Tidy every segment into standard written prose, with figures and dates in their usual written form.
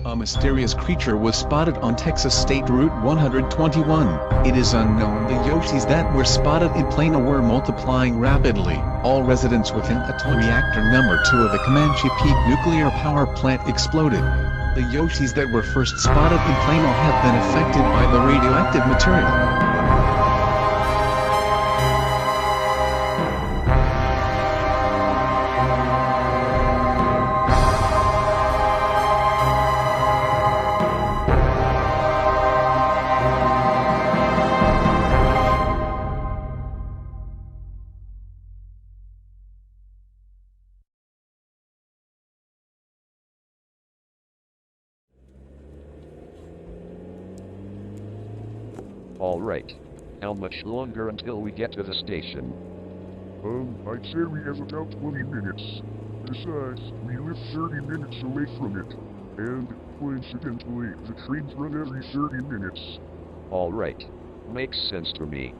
A mysterious creature was spotted on Texas State Route 121. It is unknown the Yoshis that were spotted in Plano were multiplying rapidly. All residents within Atoll Reactor Number 2 of the Comanche Peak nuclear power plant exploded. The Yoshis that were first spotted in Plano have been affected by the radioactive material. Alright. How much longer until we get to the station? I'd say we have about 20 minutes. Besides, we live 30 minutes away from it. And, coincidentally, the trains run every 30 minutes. Alright. Makes sense to me.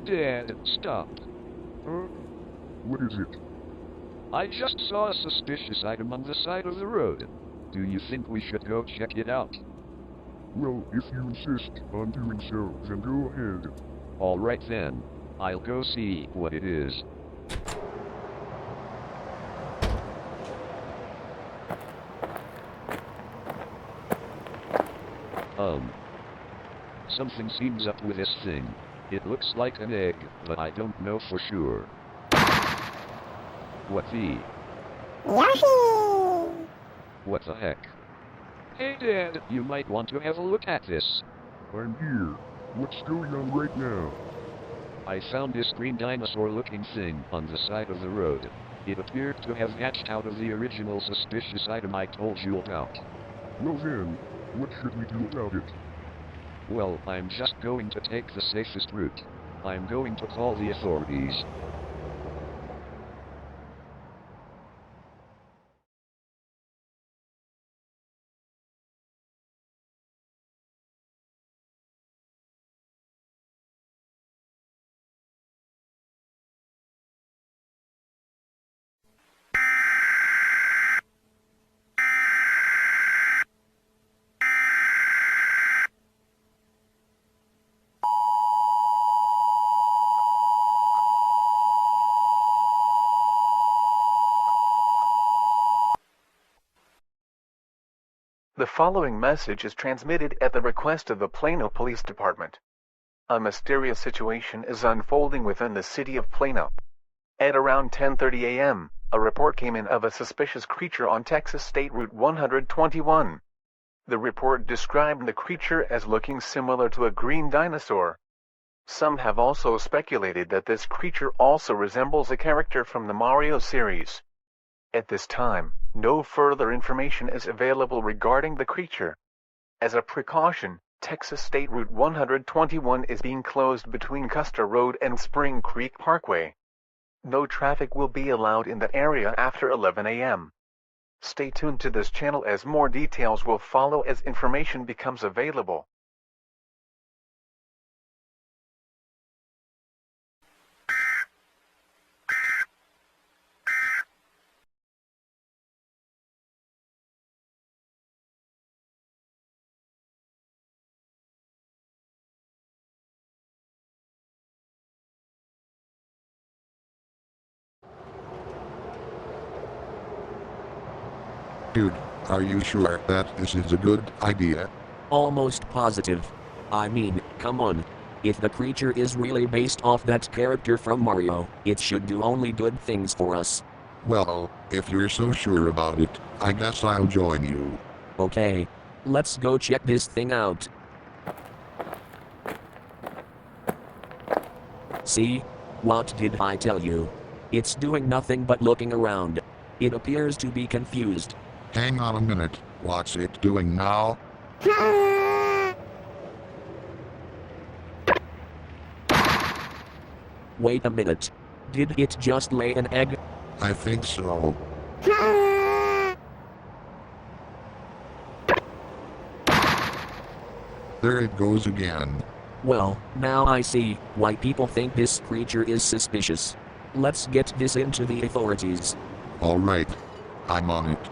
Dad, stop. Huh? What is it? I just saw a suspicious item on the side of the road. Do you think we should go check it out? Well, if you insist on doing so, then go ahead. Alright then. I'll go see what it is. Something seems up with this thing. It looks like an egg, but I don't know for sure. What the? Yoshi! What the heck? Hey Dad, you might want to have a look at this. I'm here. What's going on right now? I found this green dinosaur-looking thing on the side of the road. It appeared to have hatched out of the original suspicious item I told you about. Well then, what should we do about it? Well, I'm just going to take the safest route. I'm going to call the authorities. The following message is transmitted at the request of the Plano Police Department. A mysterious situation is unfolding within the city of Plano. At around 10:30 a.m., a report came in of a suspicious creature on Texas State Route 121. The report described the creature as looking similar to a green dinosaur. Some have also speculated that this creature also resembles a character from the Mario series. At this time, no further information is available regarding the creature. As a precaution, Texas State Route 121 is being closed between Custer Road and Spring Creek Parkway. No traffic will be allowed in that area after 11 a.m. Stay tuned to this channel as more details will follow as information becomes available. Dude, are you sure that this is a good idea? Almost positive. I mean, come on. If the creature is really based off that character from Mario, it should do only good things for us. Well, if you're so sure about it, I guess I'll join you. Okay. Let's go check this thing out. See? What did I tell you? It's doing nothing but looking around. It appears to be confused. Hang on a minute, what's it doing now? Wait a minute. Did it just lay an egg? I think so. There it goes again. Well, now I see why people think this creature is suspicious. Let's get this into the authorities. Alright. I'm on it.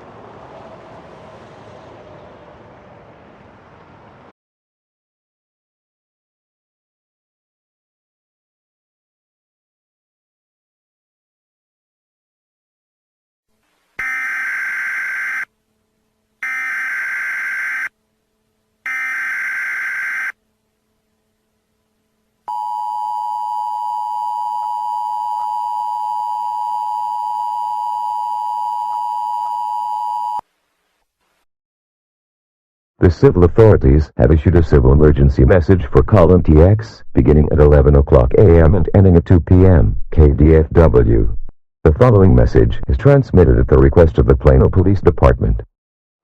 The civil authorities have issued a civil emergency message for column TX, beginning at 11 o'clock a.m. and ending at 2 p.m. KDFW. The following message is transmitted at the request of the Plano Police Department.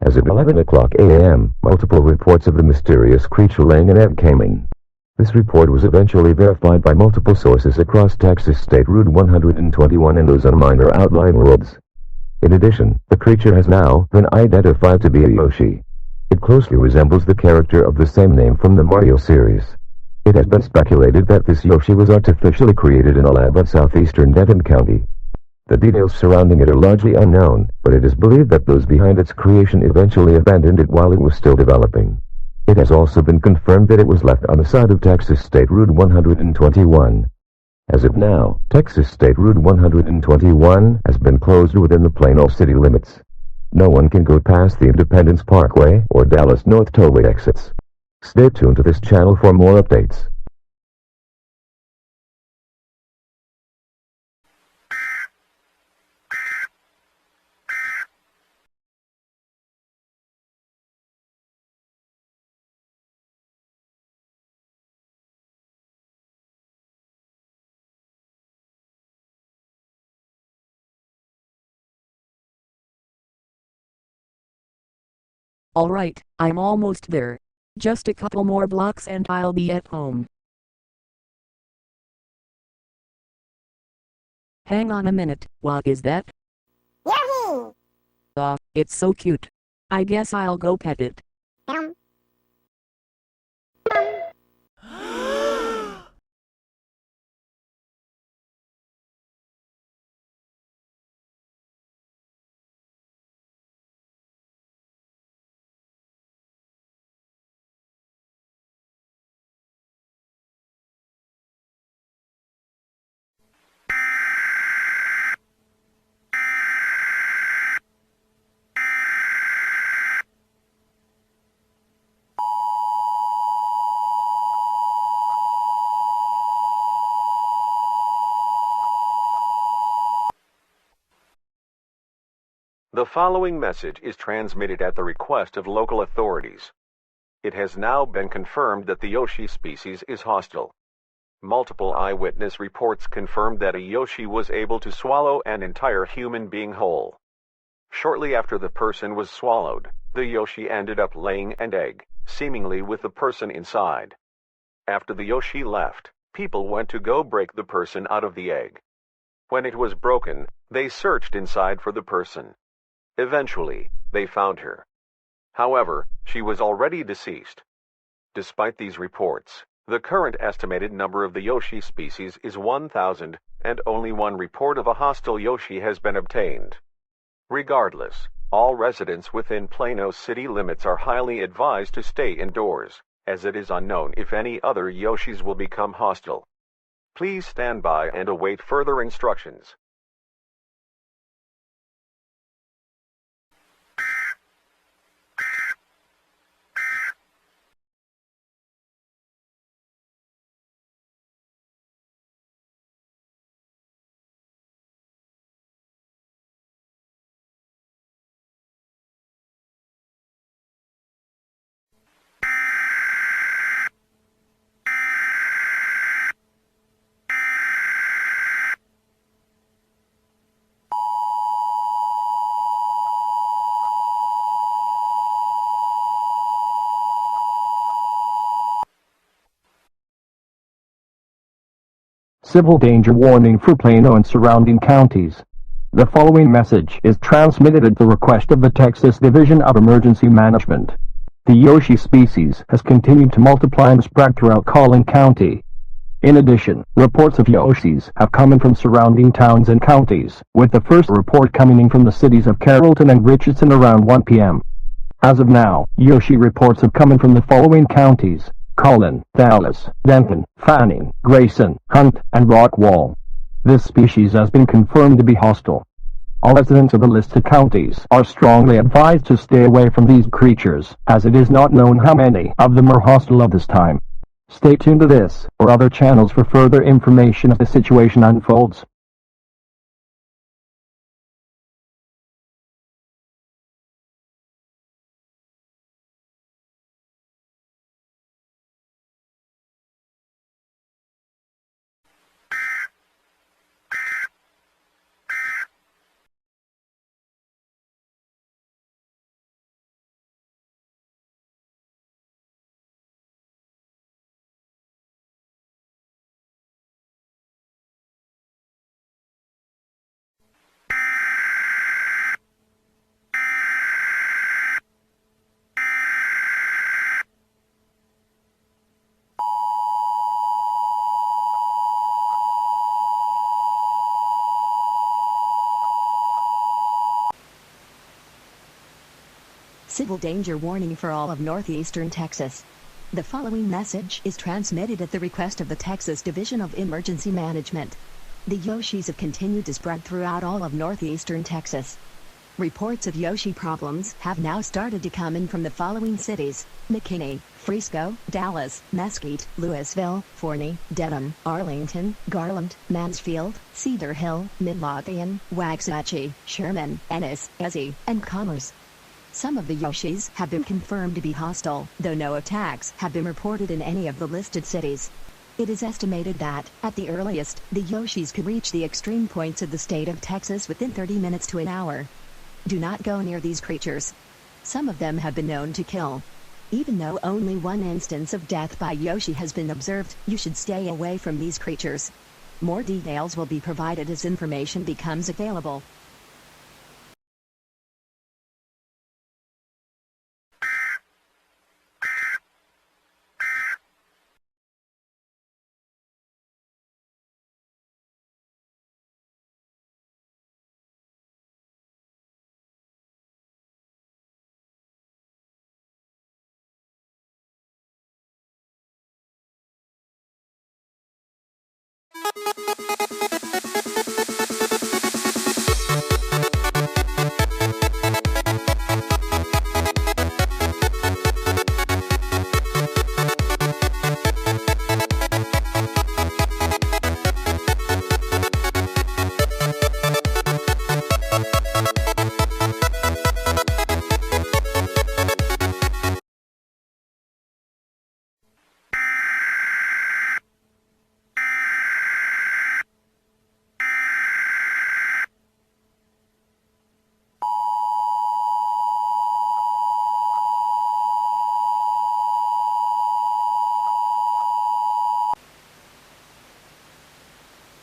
As of 11 o'clock a.m., multiple reports of the mysterious creature laying an egg came in. This report was eventually verified by multiple sources across Texas State Route 121 and those on minor outlying roads. In addition, the creature has now been identified to be a Yoshi. It closely resembles the character of the same name from the Mario series. It has been speculated that this Yoshi was artificially created in a lab at Southeastern Devon County. The details surrounding it are largely unknown, but it is believed that those behind its creation eventually abandoned it while it was still developing. It has also been confirmed that it was left on the side of Texas State Route 121. As of now, Texas State Route 121 has been closed within the Plano city limits. No one can go past the Independence Parkway or Dallas North Tollway exits. Stay tuned to this channel for more updates. Alright, I'm almost there. Just a couple more blocks and I'll be at home. Hang on a minute, what is that? Yoshi! It's so cute. I guess I'll go pet it. The following message is transmitted at the request of local authorities. It has now been confirmed that the Yoshi species is hostile. Multiple eyewitness reports confirmed that a Yoshi was able to swallow an entire human being whole. Shortly after the person was swallowed, the Yoshi ended up laying an egg, seemingly with the person inside. After the Yoshi left, people went to go break the person out of the egg. When it was broken, they searched inside for the person. Eventually, they found her. However, she was already deceased. Despite these reports, the current estimated number of the Yoshi species is 1,000, and only one report of a hostile Yoshi has been obtained. Regardless, all residents within Plano city limits are highly advised to stay indoors, as it is unknown if any other Yoshis will become hostile. Please stand by and await further instructions. Civil danger warning for Plano and surrounding counties. The following message is transmitted at the request of the Texas Division of Emergency Management. The Yoshi species has continued to multiply and spread throughout Collin County. In addition, reports of Yoshis have come in from surrounding towns and counties, with the first report coming in from the cities of Carrollton and Richardson around 1 p.m. As of now, Yoshi reports have come in from the following counties: Cullen, Dallas, Denton, Fanning, Grayson, Hunt, and Rockwall. This species has been confirmed to be hostile. All residents of the listed counties are strongly advised to stay away from these creatures, as it is not known how many of them are hostile at this time. Stay tuned to this or other channels for further information as the situation unfolds. Civil danger warning for all of northeastern Texas. The following message is transmitted at the request of the Texas Division of Emergency Management. The Yoshis have continued to spread throughout all of northeastern Texas. Reports of Yoshi problems have now started to come in from the following cities: McKinney, Frisco, Dallas, Mesquite, Louisville, Forney, Dedham, Arlington, Garland, Mansfield, Cedar Hill, Midlothian, Waxahachie, Sherman, Ennis, Ezzy, and Commerce. Some of the Yoshis have been confirmed to be hostile, though no attacks have been reported in any of the listed cities. It is estimated that, at the earliest, the Yoshis could reach the extreme points of the state of Texas within 30 minutes to an hour. Do not go near these creatures. Some of them have been known to kill. Even though only one instance of death by Yoshi has been observed, you should stay away from these creatures. More details will be provided as information becomes available.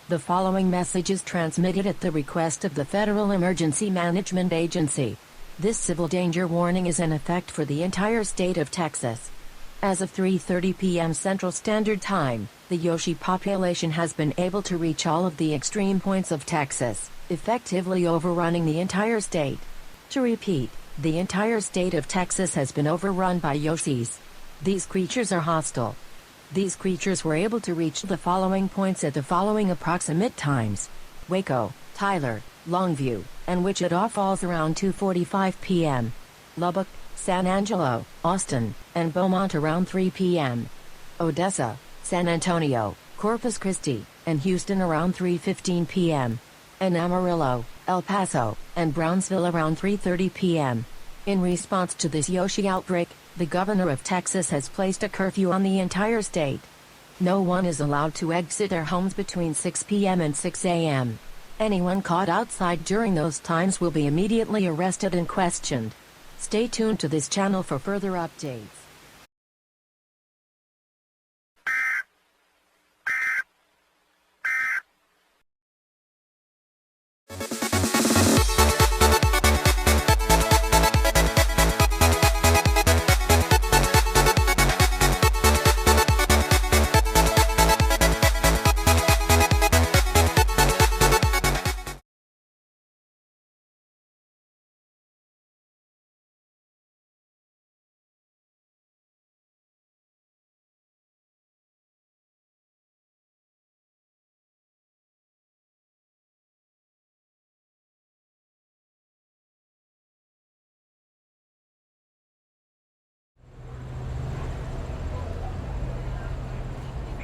The following message is transmitted at the request of the Federal Emergency Management Agency. This civil danger warning is in effect for the entire state of Texas. As of 3:30 p.m. Central Standard Time, the Yoshi population has been able to reach all of the extreme points of Texas, effectively overrunning the entire state. To repeat, the entire state of Texas has been overrun by Yoshis. These creatures are hostile. These creatures were able to reach the following points at the following approximate times: Waco, Tyler, Longview, and Wichita Falls around 2:45 p.m. Lubbock, San Angelo, Austin, and Beaumont around 3 p.m. Odessa, San Antonio, Corpus Christi, and Houston around 3:15 p.m. and Amarillo, El Paso, and Brownsville around 3:30 p.m. In response to this Yoshi outbreak, the governor of Texas has placed a curfew on the entire state. No one is allowed to exit their homes between 6 p.m. and 6 a.m. Anyone caught outside during those times will be immediately arrested and questioned. Stay tuned to this channel for further updates.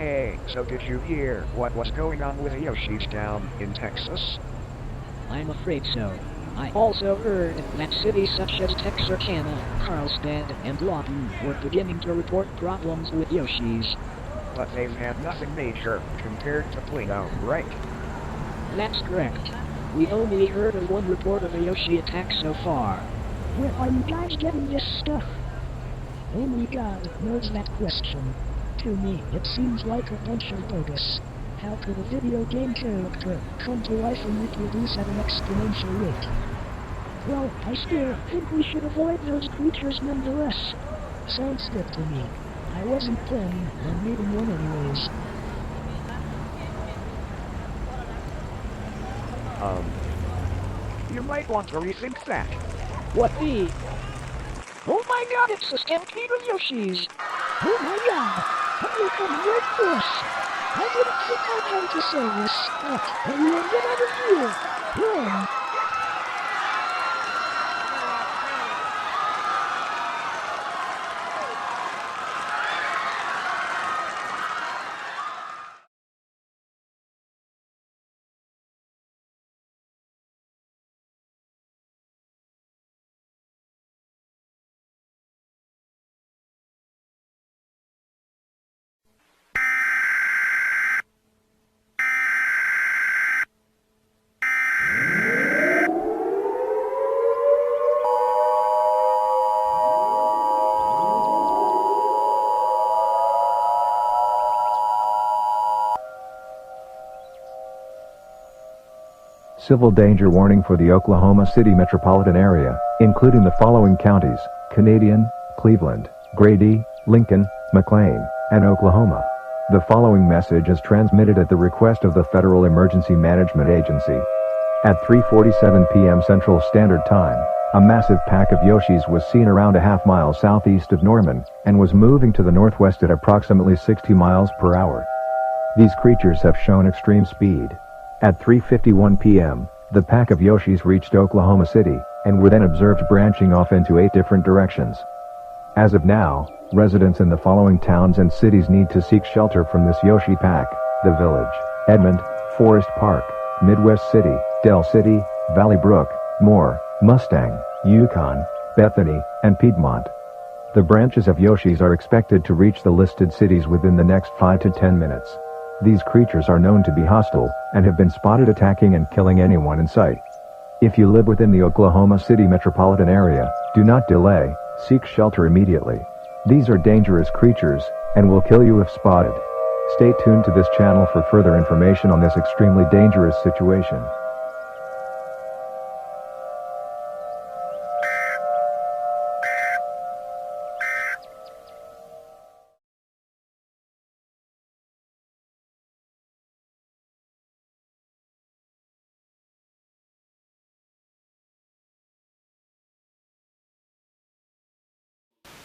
Hey, so did you hear what was going on with the Yoshis down in Texas? I'm afraid so. I also heard that cities such as Texarkana, Carlsbad, and Lawton were beginning to report problems with Yoshis. But they've had nothing major compared to Plano, right? That's correct. We only heard of one report of a Yoshi attack so far. Where are you guys getting this stuff? Only God knows that question. To me, it seems like a bunch of bogus. How could a video game character come to life and reproduce at an exponential rate? Well, I still think we should avoid those creatures nonetheless. Sounds good to me. I wasn't planning on meeting one anyways. You might want to rethink that. What the? Oh my god, it's a stampede of Yoshis! Oh my god! They're coming right for us! I didn't think I'd have to say this, but everyone get out of here! Run! Civil danger warning for the Oklahoma City metropolitan area, including the following counties: Canadian, Cleveland, Grady, Lincoln, McLean, and Oklahoma. The following message is transmitted at the request of the Federal Emergency Management Agency. At 3:47 p.m. Central Standard Time, a massive pack of Yoshis was seen around a half-mile southeast of Norman, and was moving to the northwest at approximately 60 miles per hour. These creatures have shown extreme speed. At 3:51 p.m., the pack of Yoshis reached Oklahoma City, and were then observed branching off into 8 different directions. As of now, residents in the following towns and cities need to seek shelter from this Yoshi pack: The Village, Edmond, Forest Park, Midwest City, Del City, Valley Brook, Moore, Mustang, Yukon, Bethany, and Piedmont. The branches of Yoshis are expected to reach the listed cities within the next 5 to 10 minutes. These creatures are known to be hostile, and have been spotted attacking and killing anyone in sight. If you live within the Oklahoma City metropolitan area, do not delay, seek shelter immediately. These are dangerous creatures, and will kill you if spotted. Stay tuned to this channel for further information on this extremely dangerous situation.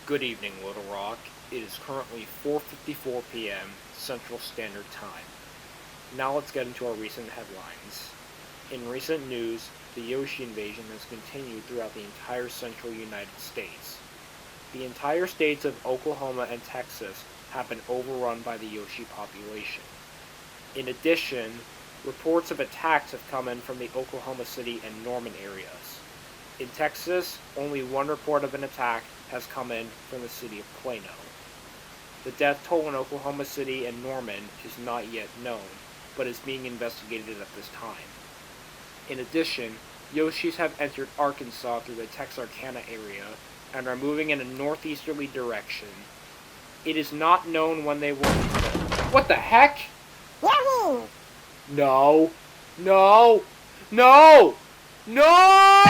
Good evening, Little Rock. It is currently 4:54 p.m. Central Standard Time. Now let's get into our recent headlines. In recent news, the Yoshi invasion has continued throughout the entire central United States. The entire states of Oklahoma and Texas have been overrun by the Yoshi population. In addition, reports of attacks have come in from the Oklahoma City and Norman areas. In Texas, only one report of an attack has come in from the city of Plano. The death toll in Oklahoma City and Norman is not yet known, but is being investigated at this time. In addition, Yoshis have entered Arkansas through the Texarkana area and are moving in a northeasterly direction. It is not known when they will... What the heck? Wahoo! No! No! No! No!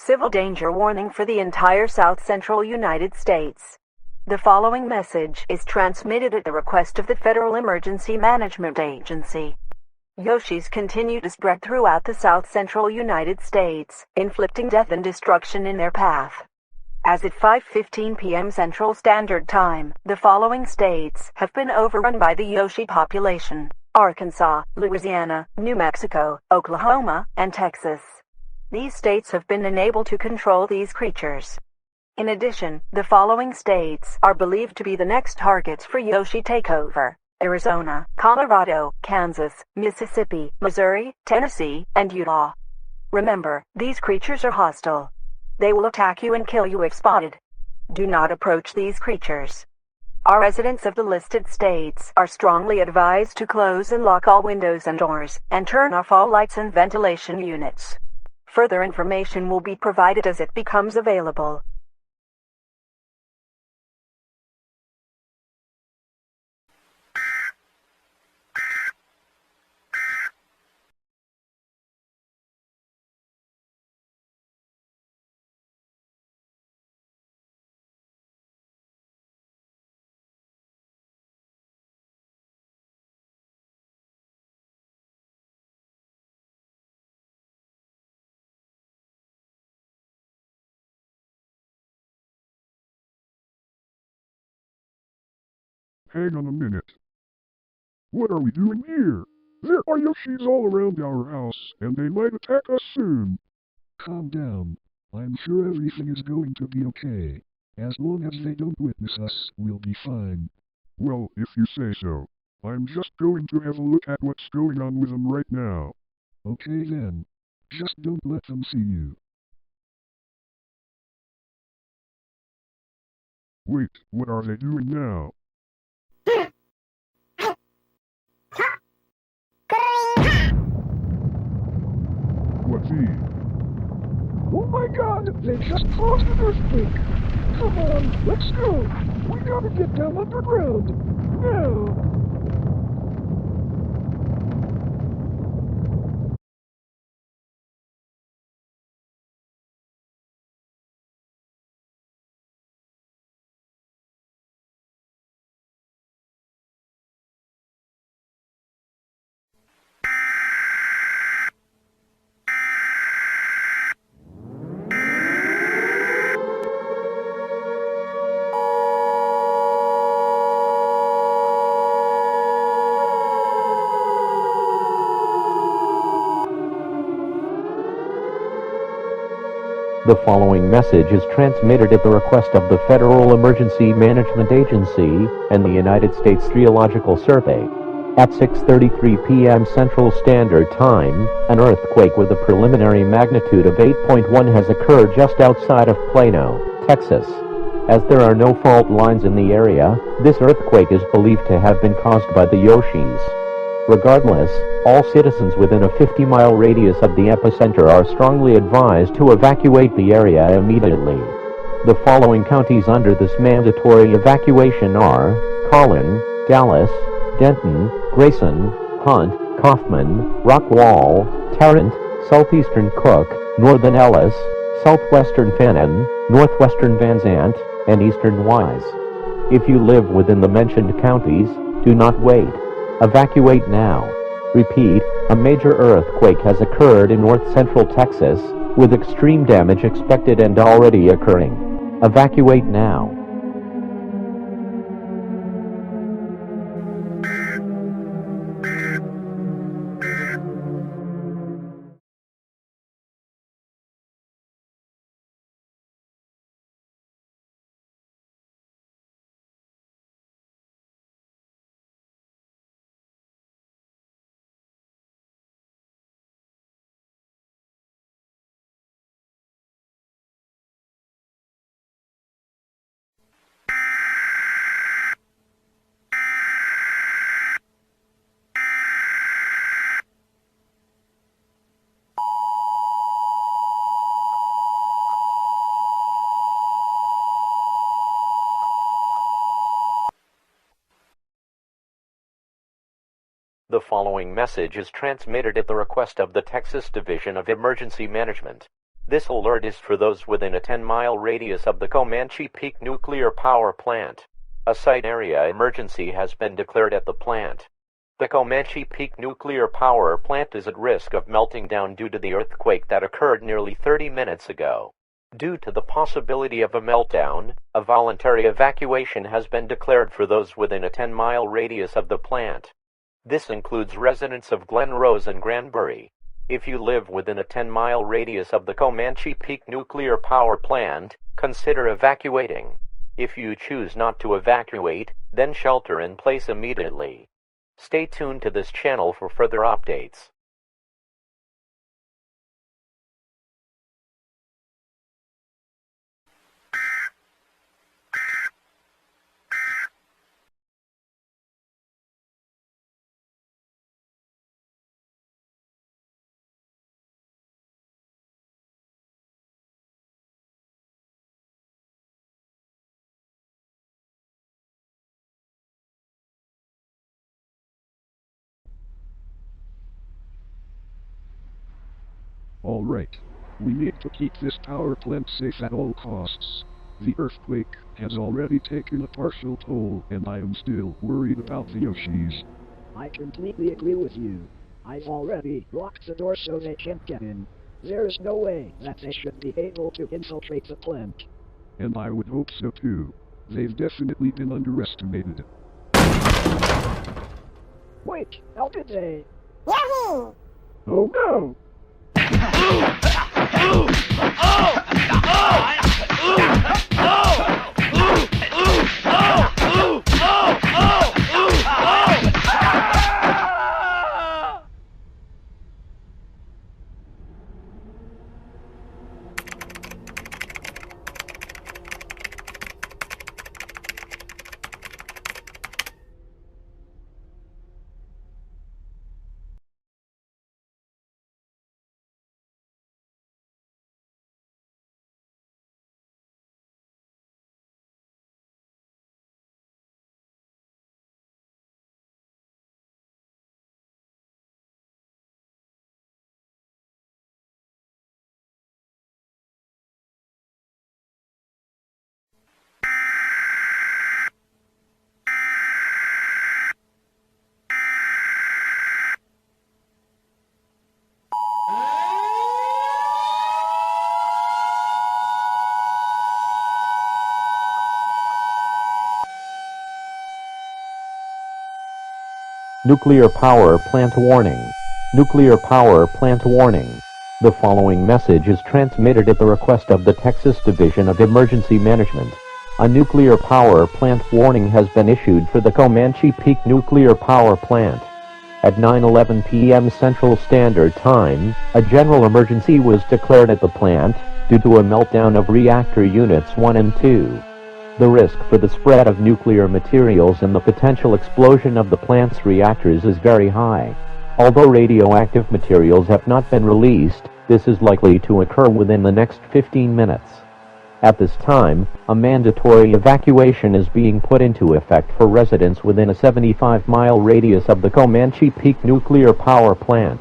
Civil danger warning for the entire South Central United States. The following message is transmitted at the request of the Federal Emergency Management Agency. Yoshis continue to spread throughout the South Central United States, inflicting death and destruction in their path. As at 5:15 p.m. Central Standard Time, the following states have been overrun by the Yoshi population: Arkansas, Louisiana, New Mexico, Oklahoma, and Texas. These states have been unable to control these creatures. In addition, the following states are believed to be the next targets for Yoshi takeover: Arizona, Colorado, Kansas, Mississippi, Missouri, Tennessee, and Utah. Remember, these creatures are hostile. They will attack you and kill you if spotted. Do not approach these creatures. Our residents of the listed states are strongly advised to close and lock all windows and doors, and turn off all lights and ventilation units. Further information will be provided as it becomes available. Hang on a minute. What are we doing here? There are Yoshis all around our house, and they might attack us soon. Calm down. I'm sure everything is going to be okay. As long as they don't witness us, we'll be fine. Well, if you say so. I'm just going to have a look at what's going on with them right now. Okay then. Just don't let them see you. Wait, what are they doing now? What's he? Oh my god, they just caused an earthquake. Come on, let's go. We gotta get down underground. Now. The following message is transmitted at the request of the Federal Emergency Management Agency and the United States Geological Survey. At 6:33 p.m. Central Standard Time, an earthquake with a preliminary magnitude of 8.1 has occurred just outside of Plano, Texas. As there are no fault lines in the area, this earthquake is believed to have been caused by the Yoshis. Regardless, all citizens within a 50-mile radius of the epicenter are strongly advised to evacuate the area immediately. The following counties under this mandatory evacuation are Collin, Dallas, Denton, Grayson, Hunt, Kaufman, Rockwall, Tarrant, Southeastern Cook, Northern Ellis, Southwestern Fannin, Northwestern Van Zant, and Eastern Wise. If you live within the mentioned counties, do not wait. Evacuate now. Repeat, a major earthquake has occurred in north-central Texas, with extreme damage expected and already occurring. Evacuate now. The following message is transmitted at the request of the Texas Division of Emergency Management. This alert is for those within a 10-mile radius of the Comanche Peak nuclear power plant. A site area emergency has been declared at the plant. The Comanche Peak nuclear power plant is at risk of melting down due to the earthquake that occurred nearly 30 minutes ago. Due to the possibility of a meltdown, a voluntary evacuation has been declared for those within a 10-mile radius of the plant. This includes residents of Glen Rose and Granbury. If you live within a 10-mile radius of the Comanche Peak nuclear power plant, consider evacuating. If you choose not to evacuate, then shelter in place immediately. Stay tuned to this channel for further updates. All right. We need to keep this power plant safe at all costs. The earthquake has already taken a partial toll, and I am still worried about the Yoshis. I completely agree with you. I've already locked the door so they can't get in. There is no way that they should be able to infiltrate the plant. And I would hope so too. They've definitely been underestimated. Wait, how did they? Oh no! Nuclear power plant warning. Nuclear power plant warning. The following message is transmitted at the request of the Texas Division of Emergency Management. A nuclear power plant warning has been issued for the Comanche Peak nuclear power plant. At 9:11 p.m. Central Standard Time, a general emergency was declared at the plant due to a meltdown of reactor units 1 and 2. The risk for the spread of nuclear materials and the potential explosion of the plant's reactors is very high. Although radioactive materials have not been released, this is likely to occur within the next 15 minutes. At this time, a mandatory evacuation is being put into effect for residents within a 75-mile radius of the Comanche Peak nuclear power plant.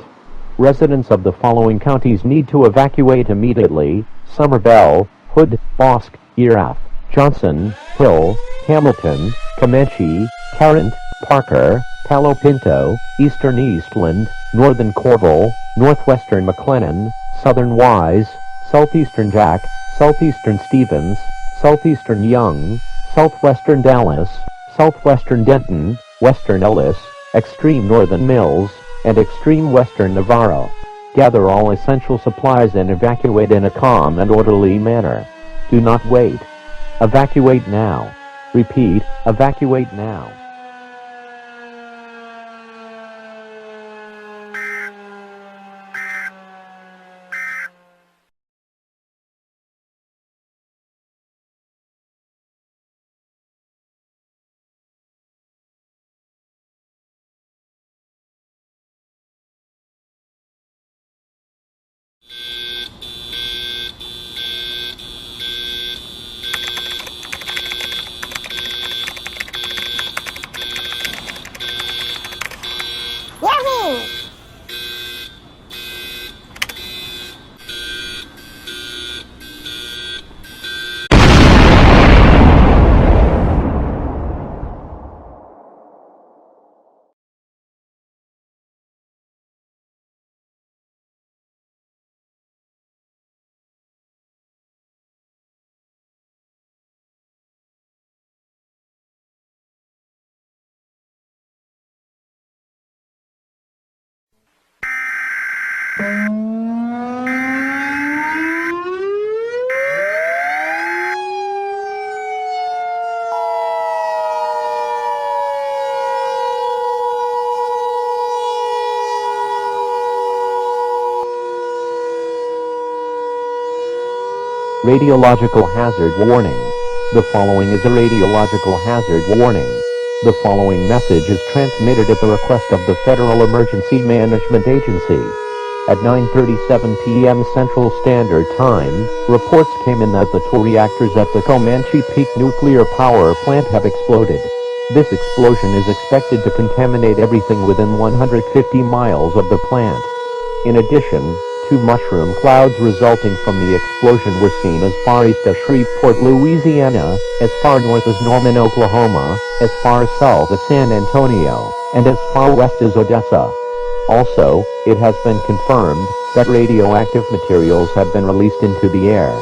Residents of the following counties need to evacuate immediately: Somervell, Hood, Bosque, Erath, Johnson, Hill, Hamilton, Comanche, Tarrant, Parker, Palo Pinto, Eastern Eastland, Northern Corval, Northwestern McLennan, Southern Wise, Southeastern Jack, Southeastern Stevens, Southeastern Young, Southwestern Dallas, Southwestern Denton, Western Ellis, Extreme Northern Mills, and Extreme Western Navarro. Gather all essential supplies and evacuate in a calm and orderly manner. Do not wait. Evacuate now. Repeat, evacuate now. Radiological hazard warning. The following is a radiological hazard warning. The following message is transmitted at the request of the Federal Emergency Management Agency. At 9:37 p.m. Central Standard Time, reports came in that the two reactors at the Comanche Peak nuclear power plant have exploded. This explosion is expected to contaminate everything within 150 miles of the plant. In addition, two mushroom clouds resulting from the explosion were seen as far east as Shreveport, Louisiana, as far north as Norman, Oklahoma, as far south as San Antonio, and as far west as Odessa. Also, it has been confirmed that radioactive materials have been released into the air.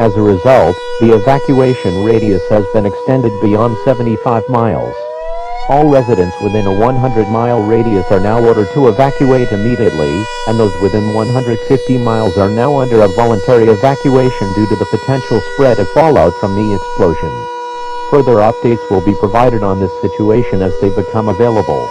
As a result, the evacuation radius has been extended beyond 75 miles. All residents within a 100-mile radius are now ordered to evacuate immediately, and those within 150 miles are now under a voluntary evacuation due to the potential spread of fallout from the explosion. Further updates will be provided on this situation as they become available.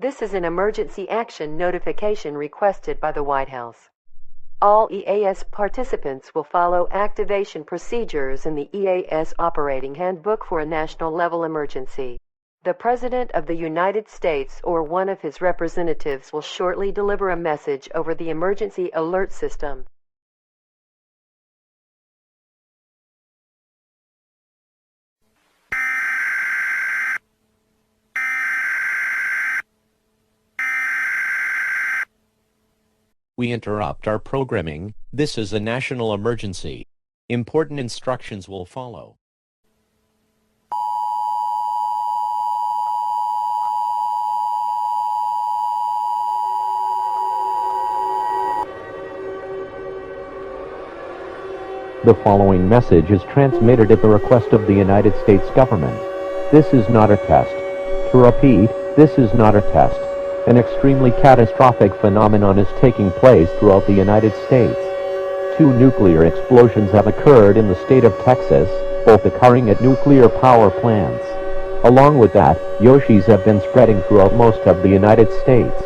This is an emergency action notification requested by the White House. All EAS participants will follow activation procedures in the EAS Operating Handbook for a national-level emergency. The President of the United States or one of his representatives will shortly deliver a message over the emergency alert system. We interrupt our programming. This is a national emergency. Important instructions will follow. The following message is transmitted at the request of the United States government. This is not a test. To repeat, this is not a test. An extremely catastrophic phenomenon is taking place throughout the United States. Two nuclear explosions have occurred in the state of Texas, both occurring at nuclear power plants. Along with that, Yoshis have been spreading throughout most of the United States.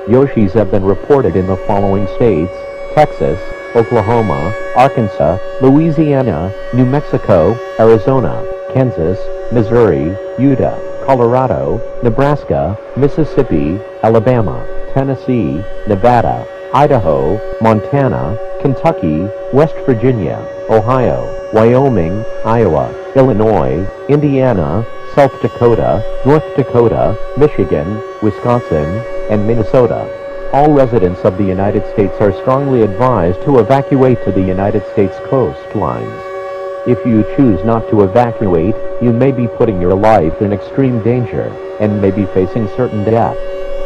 Yoshis have been reported in the following states: Texas, Oklahoma, Arkansas, Louisiana, New Mexico, Arizona, Kansas, Missouri, Utah, Colorado, Nebraska, Mississippi, Alabama, Tennessee, Nevada, Idaho, Montana, Kentucky, West Virginia, Ohio, Wyoming, Iowa, Illinois, Indiana, South Dakota, North Dakota, Michigan, Wisconsin, and Minnesota. All residents of the United States are strongly advised to evacuate to the United States coastlines. If you choose not to evacuate, you may be putting your life in extreme danger, and may be facing certain death.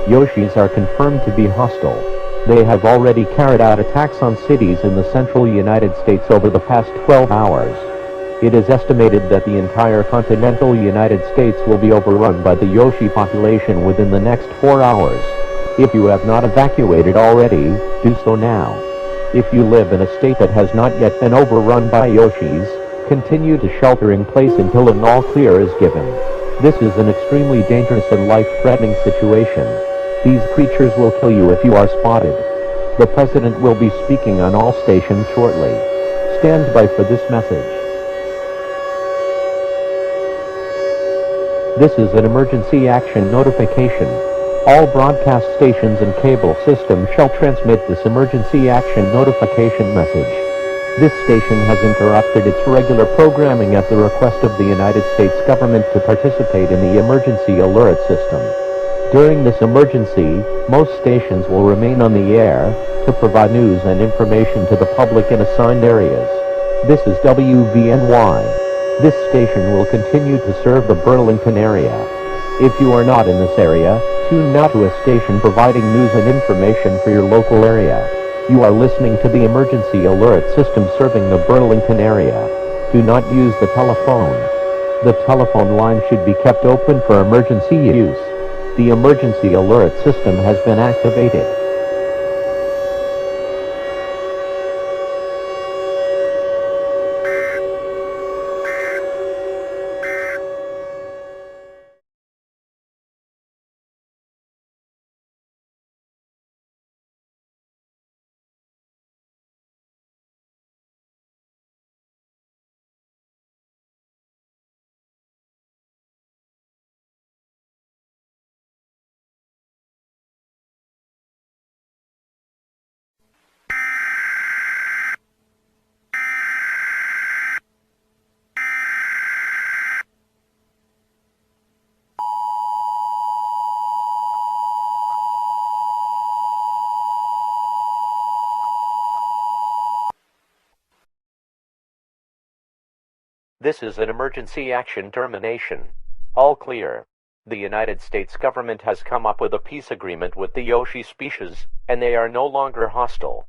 Yoshis are confirmed to be hostile. They have already carried out attacks on cities in the central United States over the past 12 hours. It is estimated that the entire continental United States will be overrun by the Yoshi population within the next 4 hours. If you have not evacuated already, do so now. If you live in a state that has not yet been overrun by Yoshis, continue to shelter in place until an all clear is given. This is an extremely dangerous and life-threatening situation. These creatures will kill you if you are spotted. The President will be speaking on all stations shortly. Stand by for this message. This is an emergency action notification. All broadcast stations and cable systems shall transmit this emergency action notification message. This station has interrupted its regular programming at the request of the United States government to participate in the emergency alert system. During this emergency, most stations will remain on the air to provide news and information to the public in assigned areas. This is WVNY. This station will continue to serve the Burlington area. If you are not in this area, tune now to a station providing news and information for your local area. You are listening to the emergency alert system serving the Burlington area. Do not use the telephone. The telephone line should be kept open for emergency use. The emergency alert system has been activated. This is an emergency action termination. All clear. The United States government has come up with a peace agreement with the Yoshi species, and they are no longer hostile.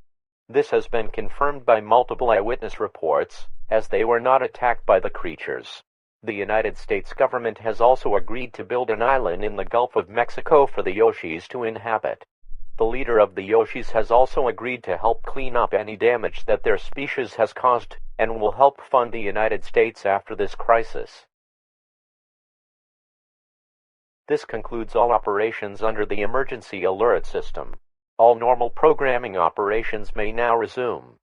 This has been confirmed by multiple eyewitness reports, as they were not attacked by the creatures. The United States government has also agreed to build an island in the Gulf of Mexico for the Yoshis to inhabit. The leader of the Yoshis has also agreed to help clean up any damage that their species has caused, and will help fund the United States after this crisis. This concludes all operations under the emergency alert system. All normal programming operations may now resume.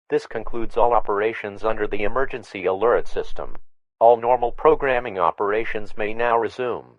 This concludes all operations under the emergency alert system. All normal programming operations may now resume.